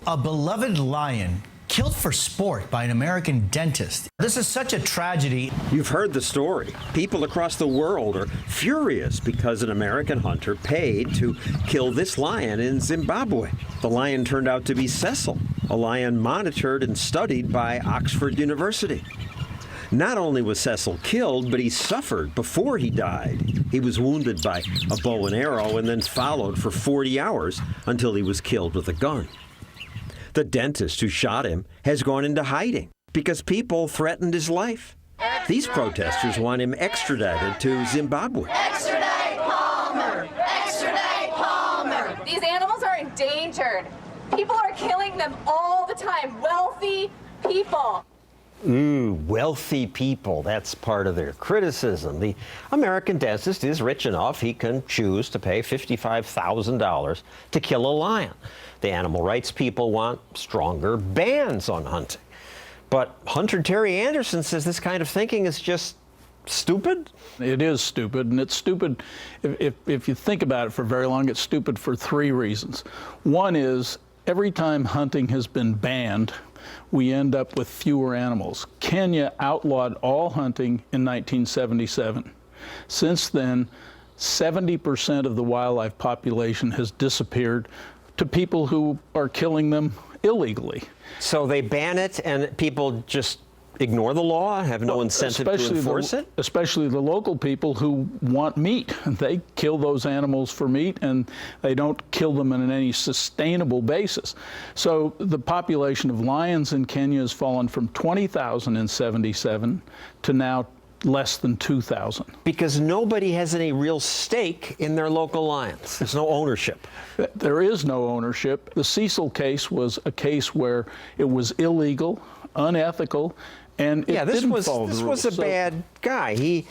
A beloved lion killed for sport by an American dentist. This is such a tragedy. You've heard the story. People across the world are furious because an American hunter paid to kill this lion in Zimbabwe. The lion turned out to be Stossel, a lion monitored and studied by Oxford University. Not only was Stossel killed, but he suffered before he died. He was wounded by a bow and arrow and then followed for 40 hours until he was killed with a gun. The dentist who shot him has gone into hiding because people threatened his life. These protesters want him extradited to Zimbabwe. Extradite Palmer! Extradite Palmer! These animals are endangered. People are killing them all the time. Wealthy people. Ooh, wealthy people. That's part of their criticism. The American dentist is rich enough he can choose to pay $55,000 to kill a lion. The animal rights people want stronger bans on hunting. But Hunter Terry Anderson says this kind of thinking is just stupid. It is stupid, and it's stupid if you think about it for very long. It's stupid for three reasons. One is every time hunting has been banned, we end up with fewer animals. Kenya outlawed all hunting in 1977. Since then, 70% of the wildlife population has disappeared to people who are killing them illegally. So they ban it and people just ignore the law, have no incentive to enforce it? Especially the local people who want meat. They kill those animals for meat, and they don't kill them on any sustainable basis. So the population of lions in Kenya has fallen from 20,000 in 77 to now less than 2,000. Because nobody has any real stake in their local lions. There's no ownership. There is no ownership. The Stossel case was a case where it was illegal, unethical, and it didn't follow the rules. This was a bad guy.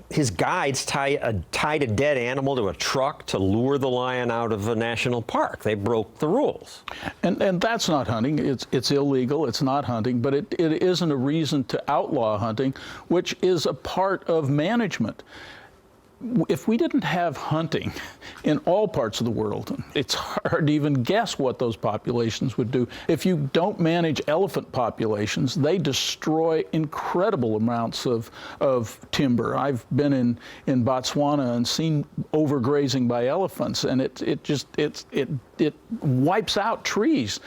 His guides tied a dead animal to a truck to lure the lion out of a national park. They broke the rules. And that's not hunting. It's illegal. It's not hunting. But it isn't a reason to outlaw hunting, which is a part of management. If we didn't have hunting in all parts of the world, it's hard to even guess what those populations would do. If you don't manage elephant populations, they destroy incredible amounts of timber. I've been in Botswana and seen overgrazing by elephants, and it wipes out trees.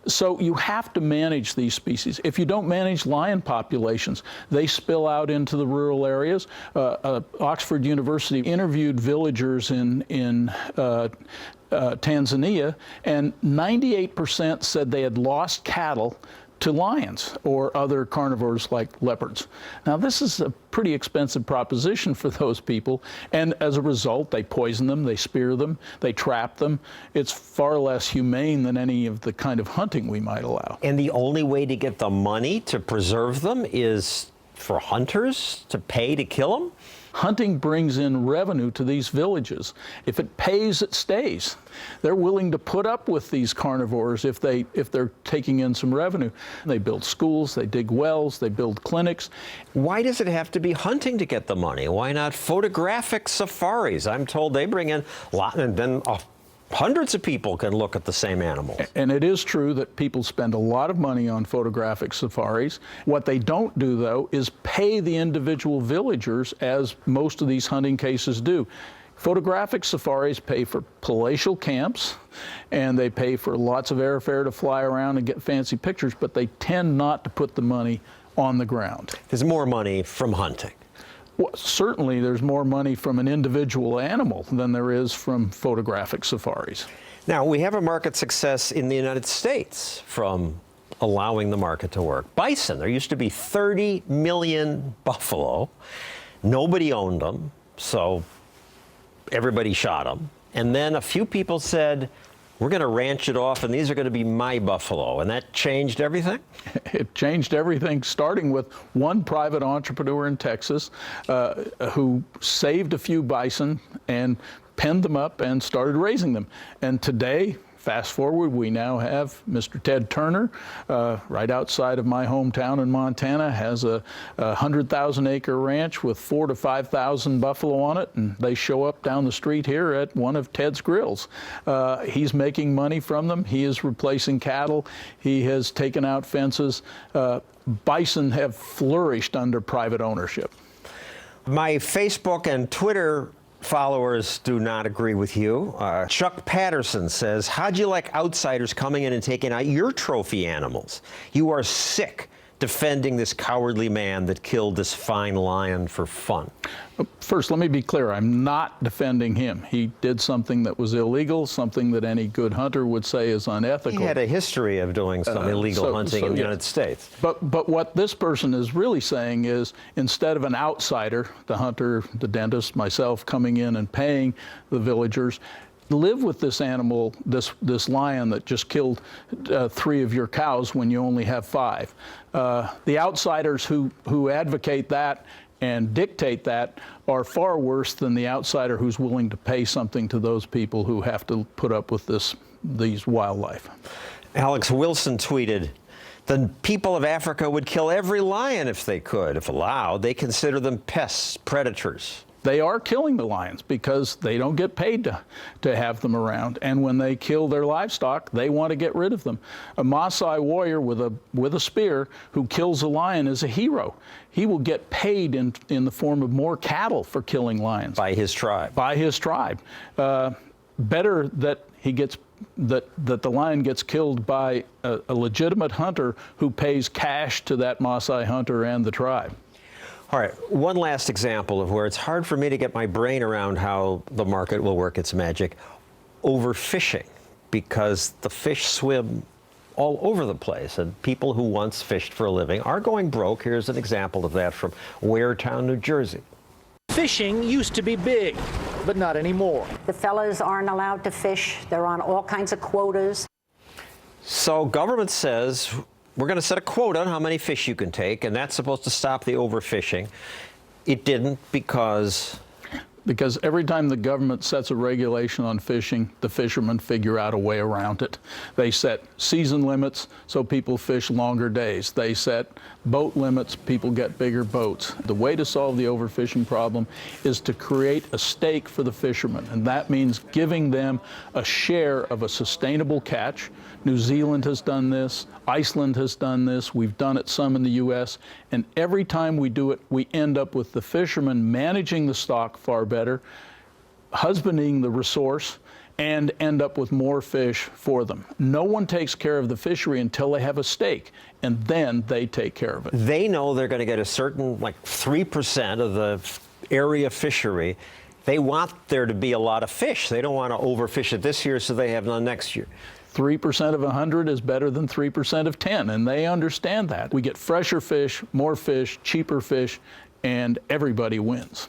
So you have to manage these species. If you don't manage lion populations, they spill out into the rural areas. Oxford University interviewed villagers in Tanzania, and 98% said they had lost cattle to lions or other carnivores like leopards. Now, this is a pretty expensive proposition for those people, and as a result, they poison them, they spear them, they trap them. It's far less humane than any of the kind of hunting we might allow. And the only way to get the money to preserve them is for hunters to pay to kill them? Hunting brings in revenue to these villages. If it pays, it stays. They're willing to put up with these carnivores if they're taking in some revenue. They build schools, they dig wells, they build clinics. Why does it have to be hunting to get the money? Why not photographic safaris? I'm told they bring in a lot, and then hundreds of people can look at the same animals. And it is true that people spend a lot of money on photographic safaris. What they don't do, though, is pay the individual villagers, as most of these hunting cases do. Photographic safaris pay for palatial camps, and they pay for lots of airfare to fly around and get fancy pictures, but they tend not to put the money on the ground. There's more money from hunting. Well, certainly there's more money from an individual animal than there is from photographic safaris. Now, we have a market success in the United States from allowing the market to work. Bison, there used to be 30 million buffalo. Nobody owned them, so everybody shot them. And then a few people said, we're going to ranch it off, and these are going to be my buffalo. And that changed everything? It changed everything, starting with one private entrepreneur in Texas who saved a few bison and penned them up and started raising them. And today, Fast forward, we now have Mr. Ted Turner, right outside of my hometown in Montana, has a 100,000-acre ranch with 4,000 to 5,000 buffalo on it, and they show up down the street here at one of Ted's grills. He's making money from them. He is replacing cattle. He has taken out fences. Bison have flourished under private ownership. My Facebook and Twitter followers do not agree with you. Chuck Patterson says, how'd you like outsiders coming in and taking out your trophy animals? You are sick defending this cowardly man that killed this fine lion for fun. First, let me be clear. I'm not defending him. He did something that was illegal, something that any good hunter would say is unethical. He had a history of doing some illegal hunting in the United States. But what this person is really saying is, instead of an outsider, the hunter, the dentist, myself, coming in and paying the villagers, live with this animal, this lion that just killed 3 of your cows when you only have 5. The outsiders who advocate that and dictate that are far worse than the outsider who's willing to pay something to those people who have to put up with these wildlife. Alex Wilson tweeted, the people of Africa would kill every lion if they could. If allowed, they consider them pests, predators. They are killing the lions because they don't get paid to have them around. And when they kill their livestock, they want to get rid of them. A Maasai warrior with a spear who kills a lion is a hero. He will get paid in the form of more cattle for killing lions. By his tribe. By his tribe. Better that he gets that the lion gets killed by a legitimate hunter who pays cash to that Maasai hunter and the tribe. All right, one last example of where it's hard for me to get my brain around how the market will work its magic. Overfishing, because the fish swim all over the place, and people who once fished for a living are going broke. Here's an example of that from Waretown, New Jersey. Fishing used to be big, but not anymore. The fellas aren't allowed to fish. They're on all kinds of quotas. So government says, we're going to set a quota on how many fish you can take, and that's supposed to stop the overfishing. It didn't because every time the government sets a regulation on fishing, the fishermen figure out a way around it. They set season limits so people fish longer days. They set boat limits, people get bigger boats. The way to solve the overfishing problem is to create a stake for the fishermen, and that means giving them a share of a sustainable catch. New Zealand has done this, Iceland has done this, we've done it some in the U.S., and every time we do it, we end up with the fishermen managing the stock far better, husbanding the resource, and end up with more fish for them. No one takes care of the fishery until they have a stake, and then they take care of it. They know they're going to get a certain, like 3% of the area fishery. They want there to be a lot of fish. They don't want to overfish it this year so they have none next year. 3% of 100 is better than 3% of 10, and they understand that. We get fresher fish, more fish, cheaper fish, and everybody wins.